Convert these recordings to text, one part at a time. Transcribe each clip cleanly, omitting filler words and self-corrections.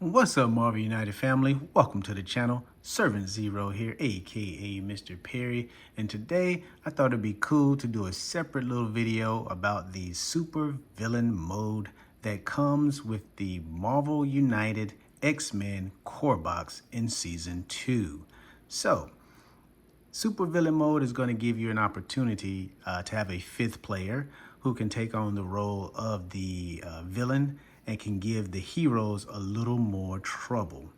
What's up, Marvel United family? Welcome to the channel. Servant Zero here, aka Mr. Perry. And today I thought it'd be cool to do a separate little video about the super villain mode that comes with the Marvel United X-Men core box in season 2. So, super villain mode is going to give you an opportunity to have a fifth player who can take on the role of the villain and can give the heroes a little more trouble.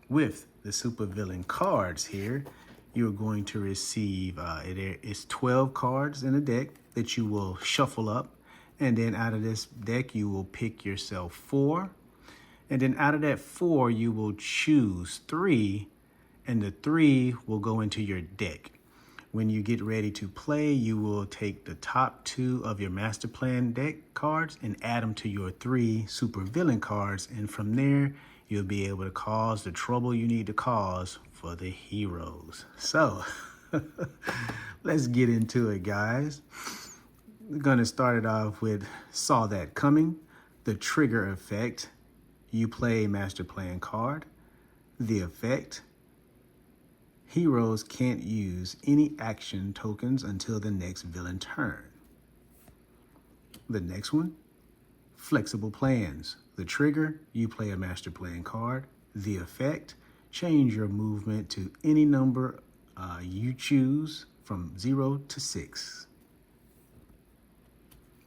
With the super villain cards here, you're going to receive, it's 12 cards in a deck that you will shuffle up. And then out of this deck, you will pick yourself 4. And then out of that 4, you will choose 3, and the 3 will go into your deck. When you get ready to play, you will take the top 2 of your master plan deck cards and add them to your 3 super villain cards. And from there, you'll be able to cause the trouble you need to cause for the heroes. So let's get into it, guys. We're going to start it off with Saw That Coming, the trigger effect. You play a master plan card. The effect: heroes can't use any action tokens until the next villain turn. The next one, Flexible Plans. The trigger: you play a master plan card. The effect: change your movement to any number you choose from 0 to 6.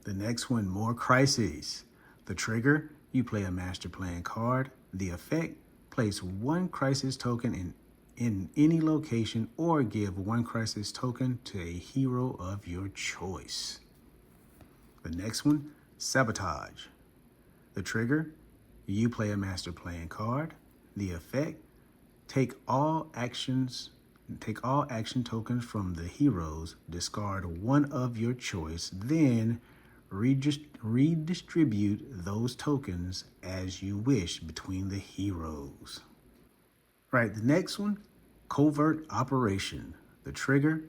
The next one, More Crises. The trigger: you play a master plan card. The effect: place 1 crisis token in any location or give 1 crisis token to a hero of your choice. The next one, Sabotage. The trigger: you play a master plan card. The effect: take all action tokens from the heroes, discard 1 of your choice, then redistribute those tokens as you wish between the heroes. Right, the next one, Covert Operation. The trigger: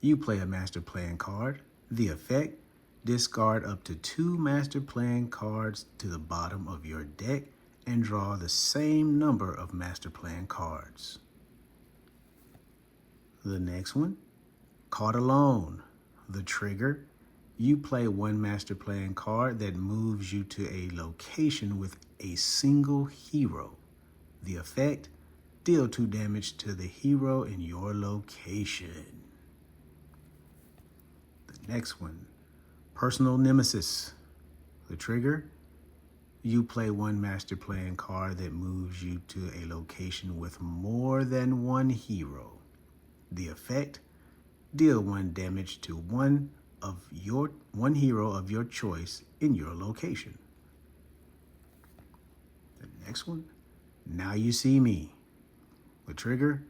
you play a master plan card. The effect: discard up to 2 master plan cards to the bottom of your deck and draw the same number of master plan cards. The next one, Caught Alone. The trigger: you play 1 master plan card that moves you to a location with a single hero. The effect: deal 2 damage to the hero in your location. The next one, Personal Nemesis. The trigger: you play 1 master plan card that moves you to a location with more than 1 hero. The effect: deal 1 damage to one hero of your choice in your location. The next one, Now You See Me. The trigger: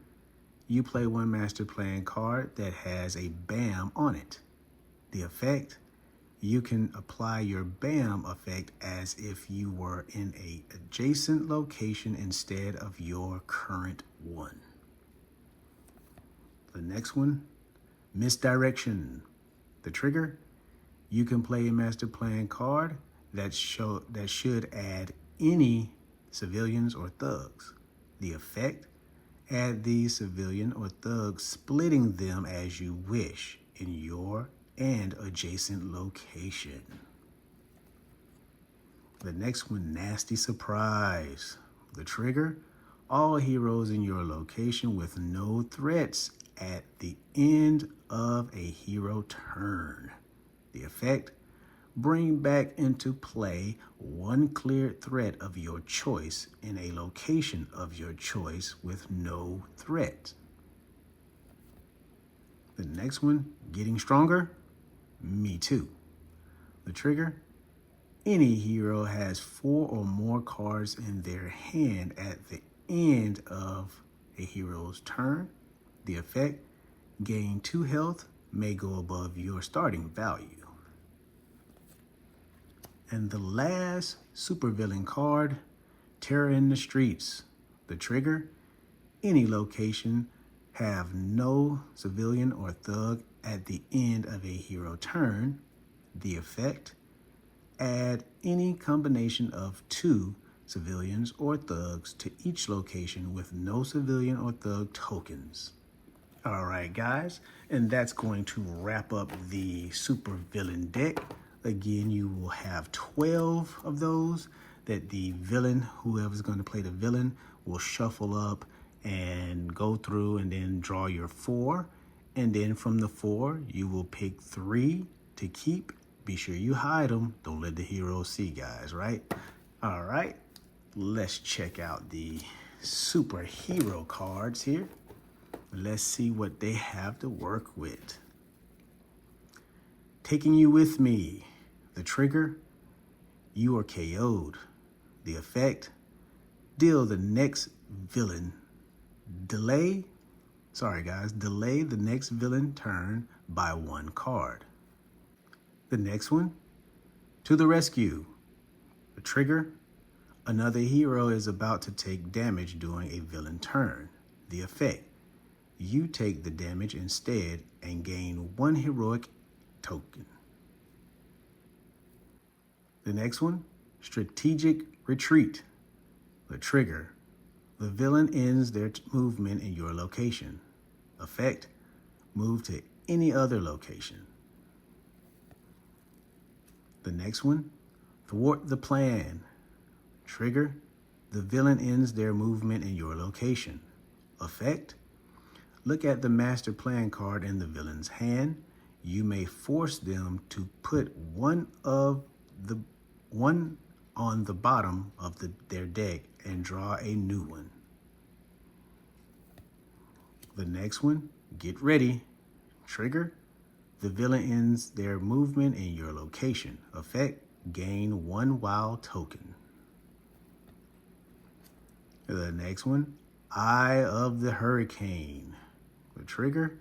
you play 1 master plan card that has a BAM on it. The effect: you can apply your BAM effect as if you were in an adjacent location instead of your current one. The next one, Misdirection. The trigger: you can play a master plan card that should add any civilians or thugs. The effect: add these civilian or thugs, splitting them as you wish in your and adjacent location. The next one, Nasty Surprise. The trigger: all heroes in your location with no threats at the end of a hero turn. The effect: bring back into play 1 cleared threat of your choice in a location of your choice with no threat. The next one, Getting Stronger. Me Too. The trigger: any hero has 4 or more cards in their hand at the end of a hero's turn. The effect: gain 2 health, may go above your starting value. And the last supervillain card, Terror in the Streets. The trigger: any location have no civilian or thug at the end of a hero turn. The effect: add any combination of 2 civilians or thugs to each location with no civilian or thug tokens. All right, guys, and that's going to wrap up the super villain deck. Again, you will have 12 of those that the villain, whoever's going to play the villain, will shuffle up and go through and then draw your 4. And then from the 4, you will pick 3 to keep. Be sure you hide them. Don't let the hero see, guys, right? All right, let's check out the superhero cards here. Let's see what they have to work with. Taking you with me. The trigger, you are KO'd. The effect, deal the next villain. Delay the next villain turn by 1 card. The next one, to the rescue. The trigger, another hero is about to take damage during a villain turn. The effect, you take the damage instead and gain 1 heroic token. The next one, strategic retreat. The trigger, the villain ends their movement in your location. Effect, move to any other location. The next one, thwart the plan. Trigger, the villain ends their movement in your location. Effect, look at the master plan card in the villain's hand. You may force them to put one on the bottom of their deck and draw a new one. The next one, get ready. Trigger, the villain ends their movement in your location. Effect, gain 1 wild token. The next one, Eye of the Hurricane. The trigger,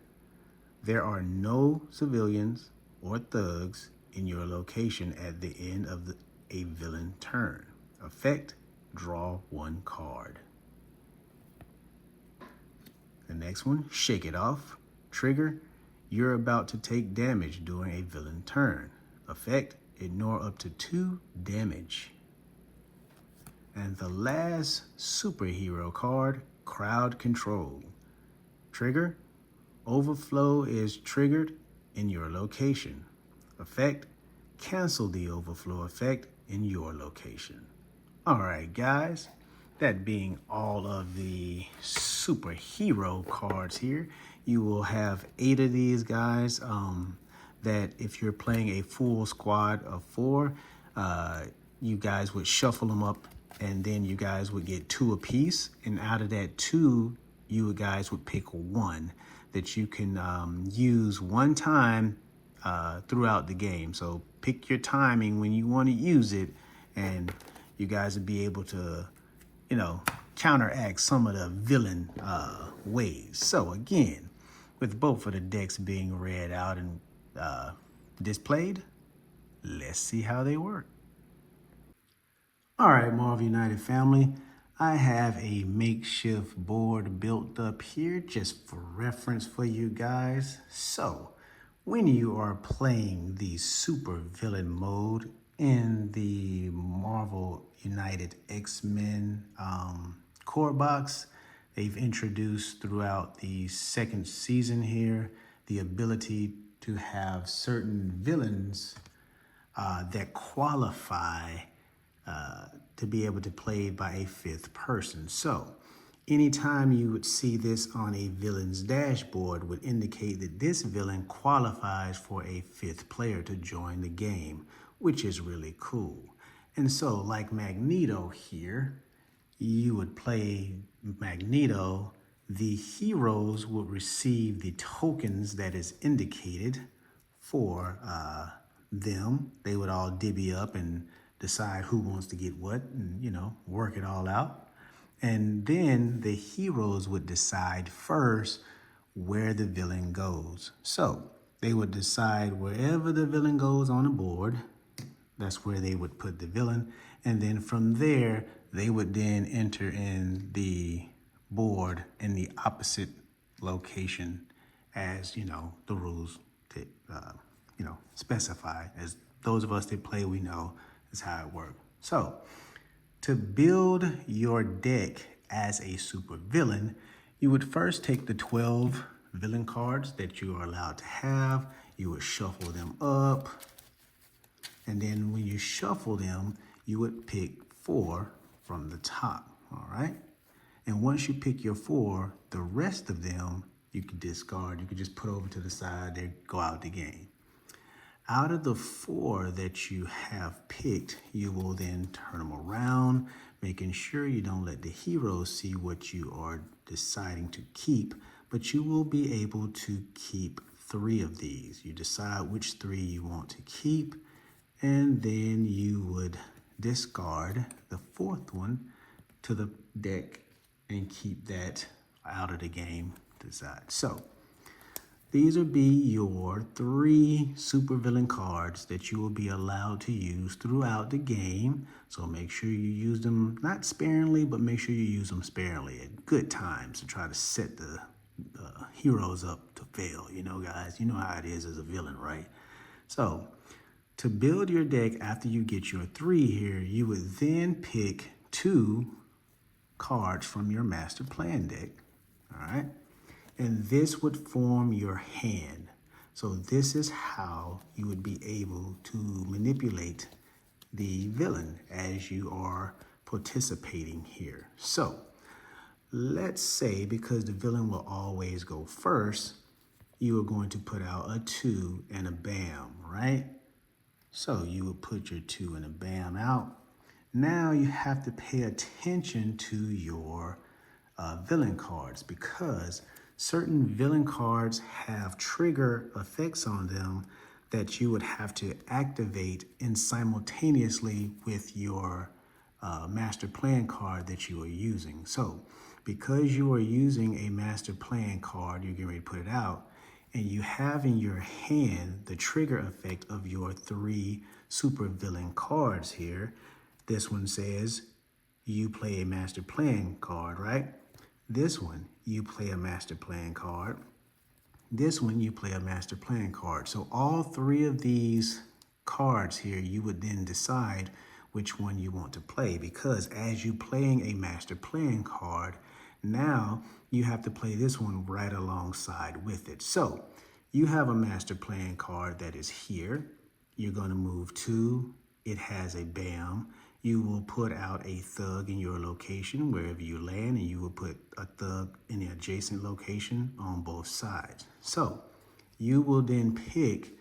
there are no civilians or thugs in your location at the end of a villain turn. Effect, draw 1 card. The next one, Shake It Off. Trigger, you're about to take damage during a villain turn. Effect, ignore up to 2 damage. And the last superhero card, Crowd Control. Trigger, overflow is triggered in your location. Effect, cancel the overflow effect in your location. All right, guys, that being all of the superhero cards here, you will have 8 of these guys that if you're playing a full squad of 4, you guys would shuffle them up and then you guys would get 2 apiece. And out of that 2, you guys would pick 1 that you can use 1 time throughout the game. So pick your timing when you want to use it, and you guys would be able to, counteract some of the villain ways. So again, with both of the decks being read out and displayed, let's see how they work. All right, Marvel United family, I have a makeshift board built up here just for reference for you guys. So when you are playing the super villain mode in the Marvel United X-Men core box, they've introduced throughout the 2nd season here the ability to have certain villains that qualify to be able to play by a 5th person. So anytime you would see this on a villain's dashboard would indicate that this villain qualifies for a 5th player to join the game, which is really cool. And so like Magneto here, you would play Magneto, the heroes would receive the tokens that is indicated for them. They would all divvy up and decide who wants to get what and, work it all out. And then the heroes would decide first where the villain goes. So they would decide wherever the villain goes on the board, that's where they would put the villain. And then from there, they would then enter in the board in the opposite location as, the rules that, specify. As those of us that play, we know is how it works. So To build your deck as a supervillain, you would first take the 12 villain cards that you are allowed to have. You would shuffle them up. And then when you shuffle them, you would pick 4 from the top, all right? And once you pick your 4, the rest of them you could discard. You could just put over to the side, they go out the game. Out of the 4 that you have picked, you will then turn them around, making sure you don't let the heroes see what you are deciding to keep, but you will be able to keep 3 of these. You decide which 3 you want to keep, and then you would discard the 4th one to the deck and keep that out of the game to the side. So these will be your 3 supervillain cards that you will be allowed to use throughout the game. So make sure you use them, not sparingly, but make sure you use them sparingly at good times to try to set the heroes up to fail. You know, guys, you know how it is as a villain, right? So to build your deck after you get your 3 here, you would then pick 2 cards from your master plan deck, all right? And this would form your hand. So this is how you would be able to manipulate the villain as you are participating here. So let's say, because the villain will always go first, you are going to put out a 2 and a bam, right? So you would put your 2 and a bam out. Now you have to pay attention to your villain cards, because certain villain cards have trigger effects on them that you would have to activate in simultaneously with your master plan card that you are using. So because you are using a master plan card, you're getting ready to put it out, and you have in your hand the trigger effect of your 3 super villain cards here. This one says you play a master plan card, right? This one, you play a master plan card. This one, you play a master plan card. So all 3 of these cards here, you would then decide which one you want to play, because as you playing a master plan card, now you have to play this one right alongside with it. So you have a master plan card that is here. You're going to move 2. It has a bam. You will put out a thug in your location wherever you land, and you will put a thug in the adjacent location on both sides. So you will then pick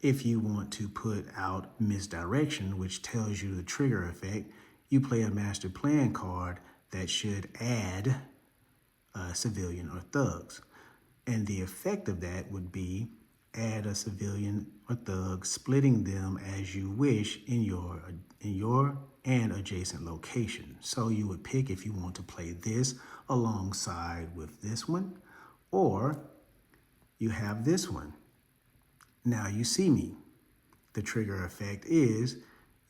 if you want to put out misdirection, which tells you the trigger effect. You play a master plan card that should add a civilian or thugs. And the effect of that would be add a civilian or thug, splitting them as you wish in your and adjacent location. So you would pick if you want to play this alongside with this one, or you have this one. Now you see me. The trigger effect is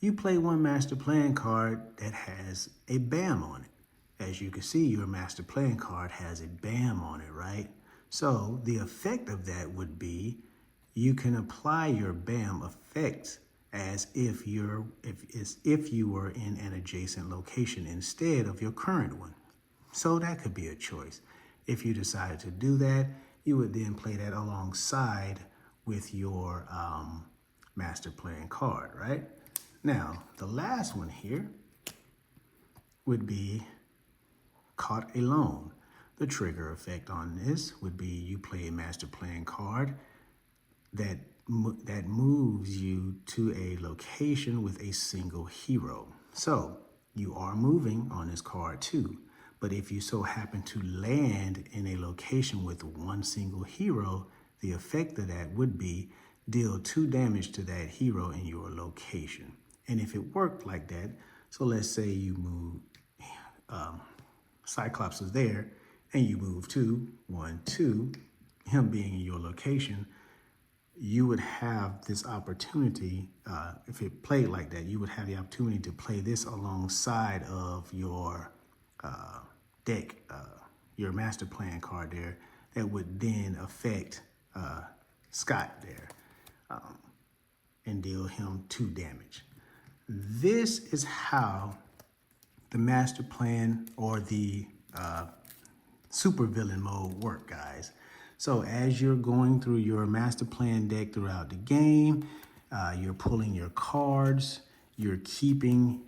you play one master plan card that has a BAM on it. As you can see, your master plan card has a BAM on it, right? So the effect of that would be you can apply your BAM effect as if you were in an adjacent location instead of your current one. So that could be a choice. If you decided to do that, you would then play that alongside with your master plan card, right? Now, the last one here would be caught alone. The trigger effect on this would be you play a master plan card that moves you to a location with a single hero. So you are moving on this card too, but if you so happen to land in a location with one single hero, the effect of that would be deal 2 damage to that hero in your location. And if it worked like that, so let's say you move, Cyclops is there, and you move 2, 1, 2, him being in your location, you would have this opportunity, if it played like that, you would have the opportunity to play this alongside of your deck, your master plan card there, that would then affect Scott there and deal him 2 damage. This is how the master plan or the super villain mode work, guys. So as you're going through your master plan deck throughout the game, you're pulling your cards, you're keeping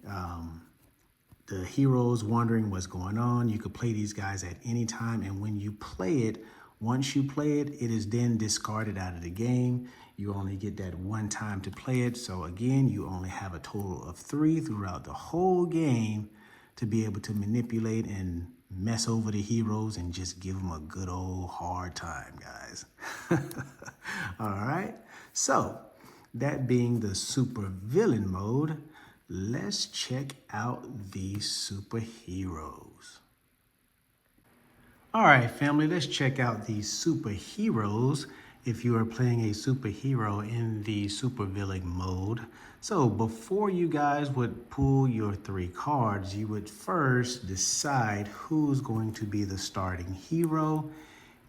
the heroes wondering what's going on. You could play these guys at any time, and when you play it, once you play it, it is then discarded out of the game. You only get that one time to play it. So again, you only have a total of 3 throughout the whole game to be able to manipulate and mess over the heroes and just give them a good old hard time, guys. All right. So that being the super villain mode, let's check out these superheroes. All right, family, let's check out these superheroes if you are playing a superhero in the supervillain mode. So before you guys would pull your 3 cards, you would first decide who's going to be the starting hero.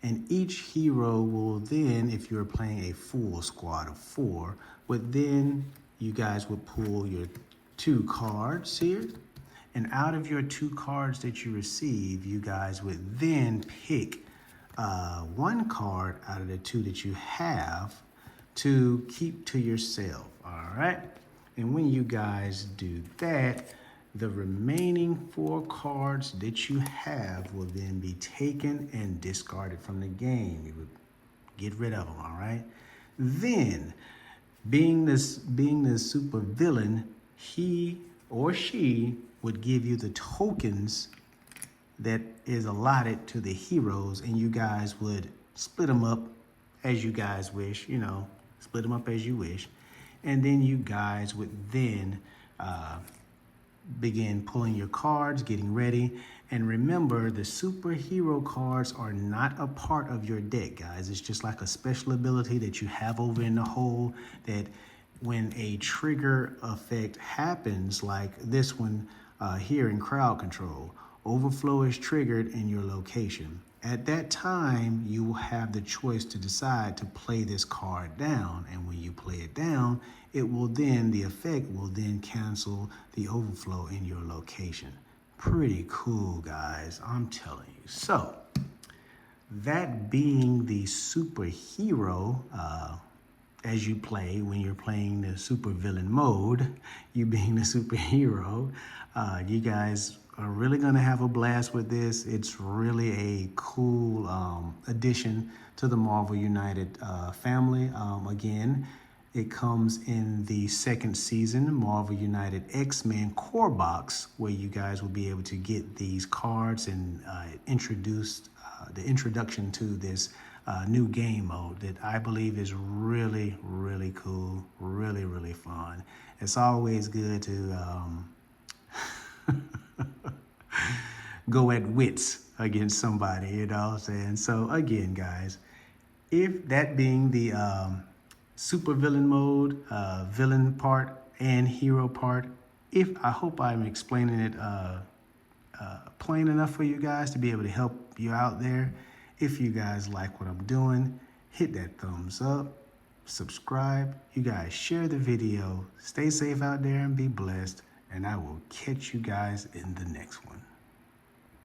And each hero will then, if you're playing a full squad of 4, would then you guys would pull your 2 cards here. And out of your 2 cards that you receive, you guys would then pick 1 card out of the 2 that you have to keep to yourself, all right? And when you guys do that, the remaining 4 cards that you have will then be taken and discarded from the game. You would get rid of them, all right? Then, being the super villain, he or she would give you the tokens that is allotted to the heroes, and you guys would split them up as you guys wish, you know, split them up as you wish. And then you guys would then begin pulling your cards, getting ready. And remember, the superhero cards are not a part of your deck, guys. It's just like a special ability that you have over in the hole that when a trigger effect happens, like this one here in crowd control, overflow is triggered in your location. At that time, you will have the choice to decide to play this card down. And when you play it down, it will then, the effect will then cancel the overflow in your location. Pretty cool, guys, I'm telling you. So, that being the superhero, as you play, when you're playing the super villain mode, you being the superhero, you guys are really gonna have a blast with this. It's really a cool addition to the Marvel United family. Again, it comes in the 2nd season, Marvel United X-Men core box, where you guys will be able to get these cards and the introduction to this new game mode that I believe is really, really cool, really, really fun. It's always good to go at wits against somebody, you know what I'm saying? So again, guys, if that being the super villain mode, villain part and hero part, I hope I'm explaining it plain enough for you guys to be able to help you out there. If you guys like what I'm doing, hit that thumbs up, subscribe. You guys share the video. Stay safe out there and be blessed. And I will catch you guys in the next one.